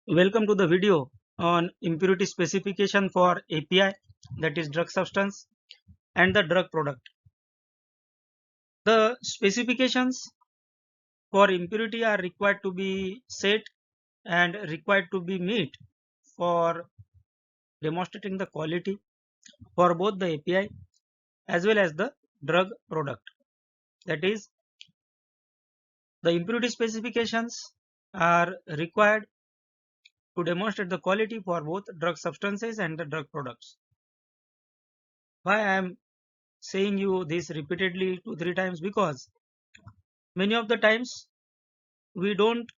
Welcome to the video on impurity specification for API, that is drug substance, and the drug product. The specifications for impurity are required to be set and required to be met for demonstrating the quality for both the API as well as the drug product. That is, the impurity specifications are required to demonstrate the quality for both drug substances and the drug products. Why I am saying you this repeatedly 2-3 times? Because many of the times we don't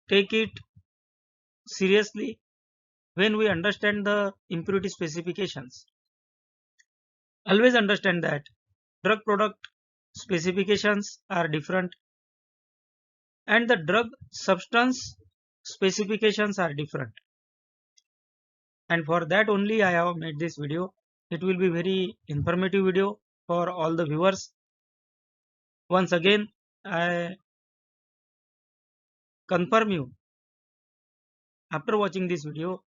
take it seriously when we understand the impurity specifications. Always understand that drug product specifications are different and the drug substance specifications are different, and for that only I have made this video. It will be very informative video for all the viewers. Once again, I confirm you, after watching this video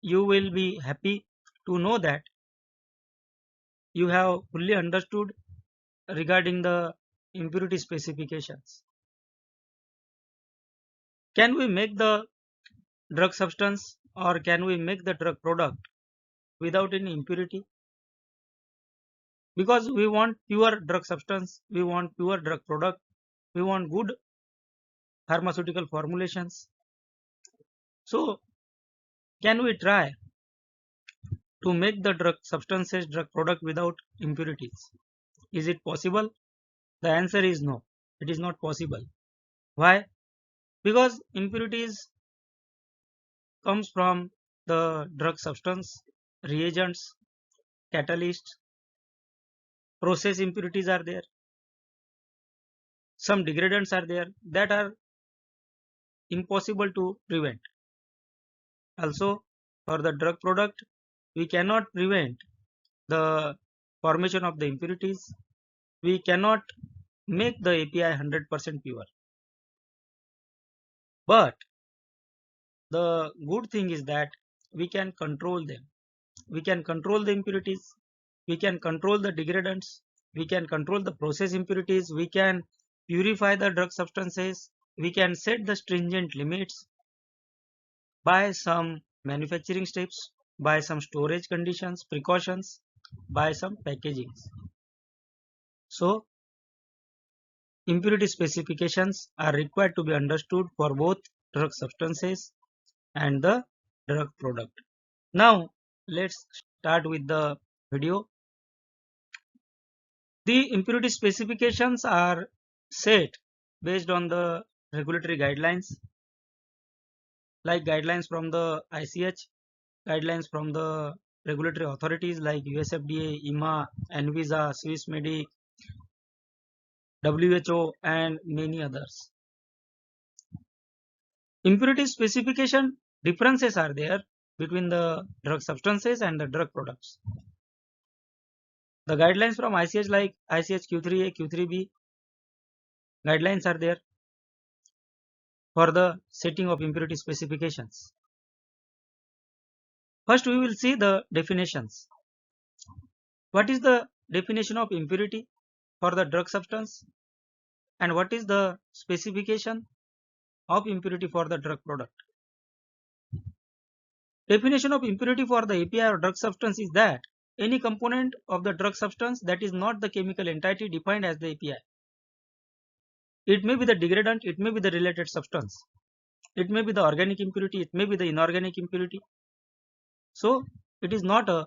you will be happy to know that you have fully understood regarding the impurity specifications. Can we make the drug substance or can we make the drug product without any impurity? Because we want pure drug substance, we want pure drug product, we want good pharmaceutical formulations. So can we try to make the drug substances, drug product without impurities? Is it possible? The answer is no, it is not possible. Why? Because impurities comes from the drug substance, reagents, catalysts, process impurities are there, some degradants are there that are impossible to prevent. Also, for the drug product, we cannot prevent the formation of the impurities. We cannot make the API 100% pure. But the good thing is that we can control them. We can control the impurities, we can control the degradants, we can control the process impurities, we can purify the drug substances, we can set the stringent limits by some manufacturing steps, by some storage conditions, precautions, by some packagings. So impurity specifications are required to be understood for both drug substances and the drug product. Now let's start with the video. The impurity specifications are set based on the regulatory guidelines, like guidelines from the ICH, guidelines from the regulatory authorities like USFDA, EMA, ANVISA, Swissmedic, WHO, and many others. Impurity specification differences are there between the drug substances and the drug products. The guidelines from ICH like ICH Q3A, Q3B guidelines are there for the setting of impurity specifications. First we will see the definitions. What is the definition of impurity for the drug substance and what is the specification of impurity for the drug product? Definition of impurity for the API or drug substance is that any component of the drug substance that is not the chemical entity defined as the API. It may be the degradant, it may be the related substance, it may be the organic impurity, it may be the inorganic impurity. So it is not a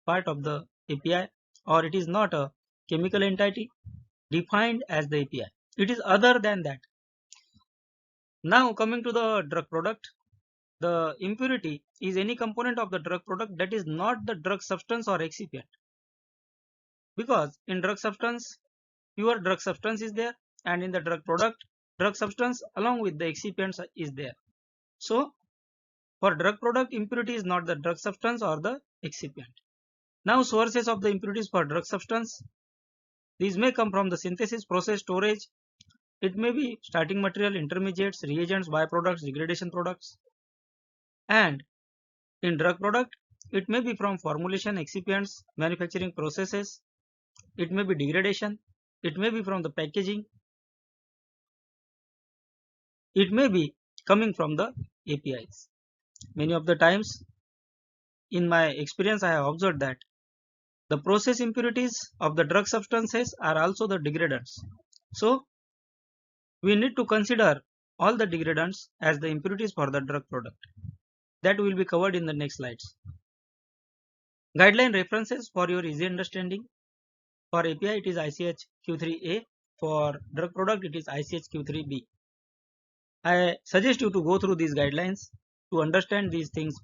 part of the API or it is not a chemical entity defined as the API. It is other than that. Now coming to the drug product, the impurity is any component of the drug product that is not the drug substance or excipient. Because in drug substance, pure drug substance is there, and in the drug product, drug substance along with the excipients is there. So for drug product, impurity is not the drug substance or the excipient. Now sources of the impurities for drug substance, these may come from the synthesis, process, storage, It may be starting material, intermediates, reagents, byproducts, degradation products. And in drug product, it may be from formulation, excipients, manufacturing processes. It may be degradation. It may be from the packaging. It may be coming from the APIs. Many of the times in my experience, I have observed that the process impurities of the drug substances are also the degradants. So we need to consider all the degradants as the impurities for the drug product. That will be covered in the next slides. Guideline references for your easy understanding. For API it is ICH Q3A. For drug product it is ICH Q3B. I suggest you to go through these guidelines to understand these things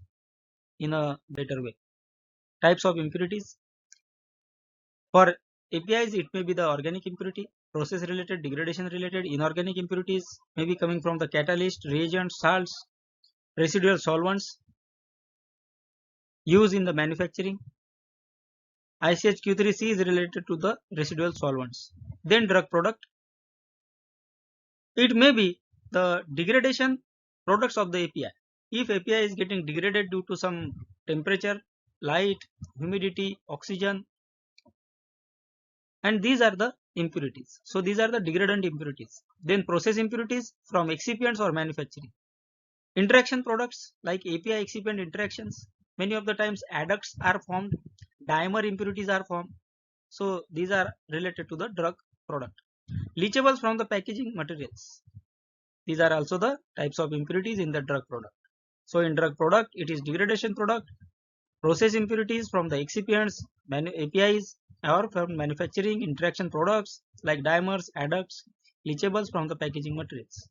in a better way. Types of impurities. For APIs it may be the organic impurity, process related, degradation related. Inorganic impurities may be coming from the catalyst, reagents, salts, residual solvents used in the manufacturing. ICH Q3C is related to the residual solvents. Then drug product. It may be the degradation products of the API. If API is getting degraded due to some temperature, light, humidity, oxygen, and these are the impurities. So these are the degradant impurities. Then process impurities from excipients or manufacturing. Interaction products like API excipient interactions. Many of the times adducts are formed, dimer impurities are formed. So these are related to the drug product. Leachables from the packaging materials. These are also the types of impurities in the drug product. So in drug product, it is degradation product, process impurities from the excipients, APIs, or from manufacturing, interaction products like dimers, adducts, leachables from the packaging materials.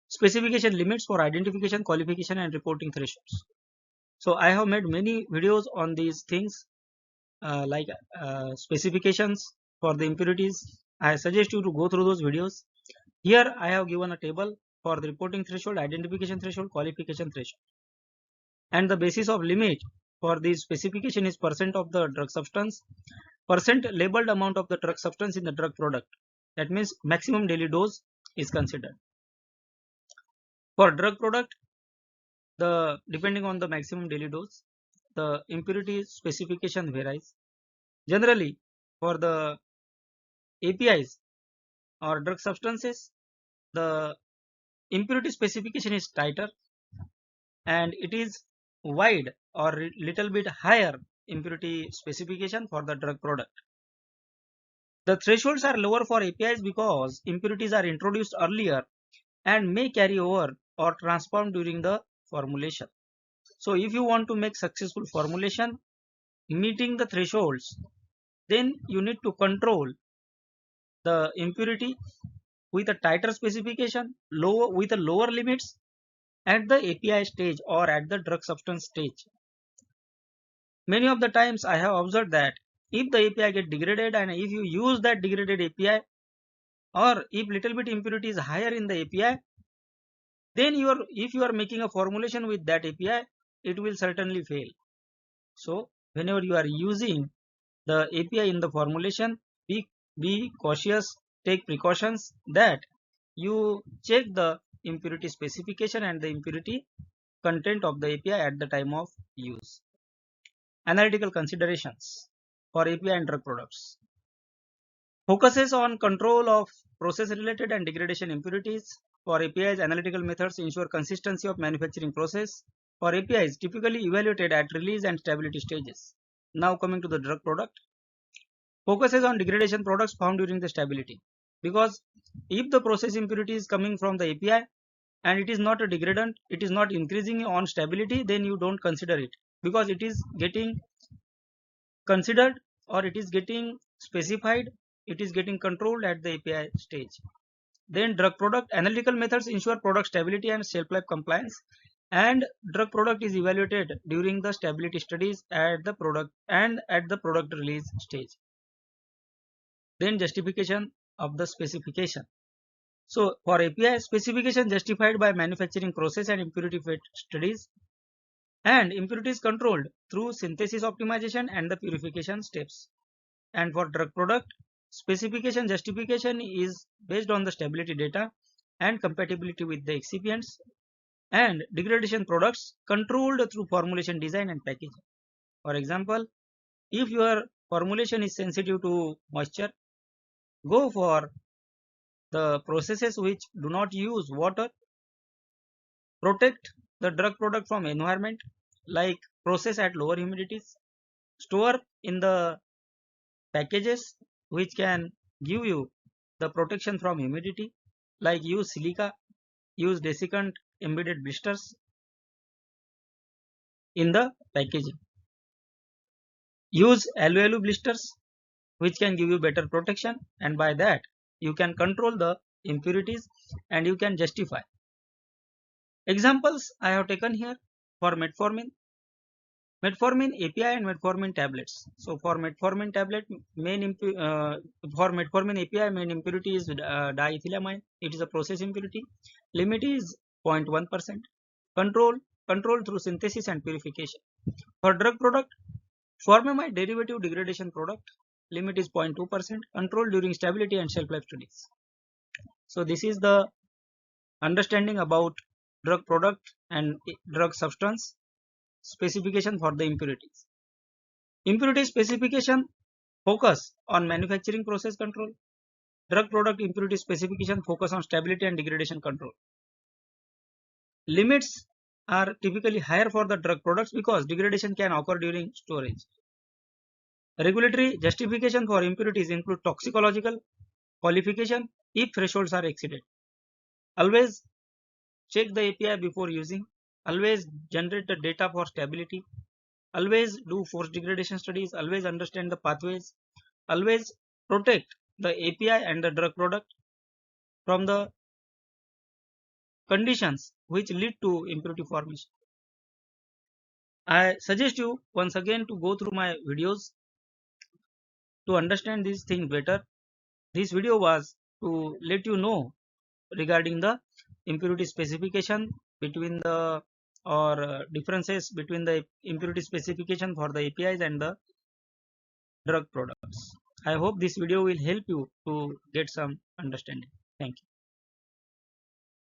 Specification limits for identification, qualification, and reporting thresholds. So I have made many videos on these things like specifications for the impurities. I suggest you to go through those videos. Here I have given a table for the reporting threshold, identification threshold, qualification threshold. And the basis of limit for this specification is percent of the drug substance, percent labeled amount of the drug substance in the drug product. That means maximum daily dose is considered. For drug product, depending on the maximum daily dose, the impurity specification varies. Generally, for the APIs or drug substances, the impurity specification is tighter and it is wide or little bit higher impurity specification for the drug product. The thresholds are lower for APIs because impurities are introduced earlier and may carry over or transform during the formulation. So if you want to make successful formulation meeting the thresholds, then you need to control the impurity with a tighter specification, with a lower limits at the API stage or at the drug substance stage. Many of the times I have observed that if the API get degraded and if you use that degraded API, or if little bit impurity is higher in the API, then if you are making a formulation with that API, it will certainly fail. So whenever you are using the API in the formulation, be cautious, take precautions that you check the impurity specification and the impurity content of the API at the time of use. Analytical considerations for API and drug products. Focuses on control of process related and degradation impurities. For APIs, analytical methods ensure consistency of manufacturing process. For APIs, typically evaluated at release and stability stages. Now coming to the drug product. Focuses on degradation products found during the stability. Because if the process impurity is coming from the API and it is not a degradant, it is not increasing on stability, then you don't consider it, because it is getting considered or it is getting specified, it is getting controlled at the API stage. Then drug product, analytical methods ensure product stability and shelf life compliance, and drug product is evaluated during the stability studies at the product and at the product release stage. Then justification of the specification. So for API, specification justified by manufacturing process and impurity fit studies, and impurities controlled through synthesis optimization and the purification steps. And for drug product, Specification justification is based on the stability data and compatibility with the excipients, and degradation products controlled through formulation design and packaging. For example, if your formulation is sensitive to moisture, go for the processes which do not use water. Protect the drug product from environment, like process at lower humidities. Store in the packages which can give you the protection from humidity, like use silica, use desiccant embedded blisters in the packaging. Use alu blisters which can give you better protection, and by that you can control the impurities and you can justify. Examples I have taken here for metformin. Metformin API and metformin tablets. So for metformin tablet, for metformin API, main impurity is diethylamine. It is a process impurity. Limit is 0.1%. Control through synthesis and purification. For drug product, formamide derivative degradation product. Limit is 0.2%. Control during stability and shelf life studies. So this is the understanding about drug product and drug substance specification for the impurities. Impurity specification focus on manufacturing process control. Drug product impurity specification focus on stability and degradation control. Limits are typically higher for the drug products because degradation can occur during storage. Regulatory justification for impurities include toxicological qualification if thresholds are exceeded. Always check the API before using. Always generate the data for stability. Always do force degradation studies. Always understand the pathways. Always protect the API and the drug product from the conditions which lead to impurity formation. I suggest you once again to go through my videos to understand these things better. This video was to let you know regarding the impurity specification between the differences between the impurity specification for the APIs and the drug products. I hope this video will help you to get some understanding. Thank you.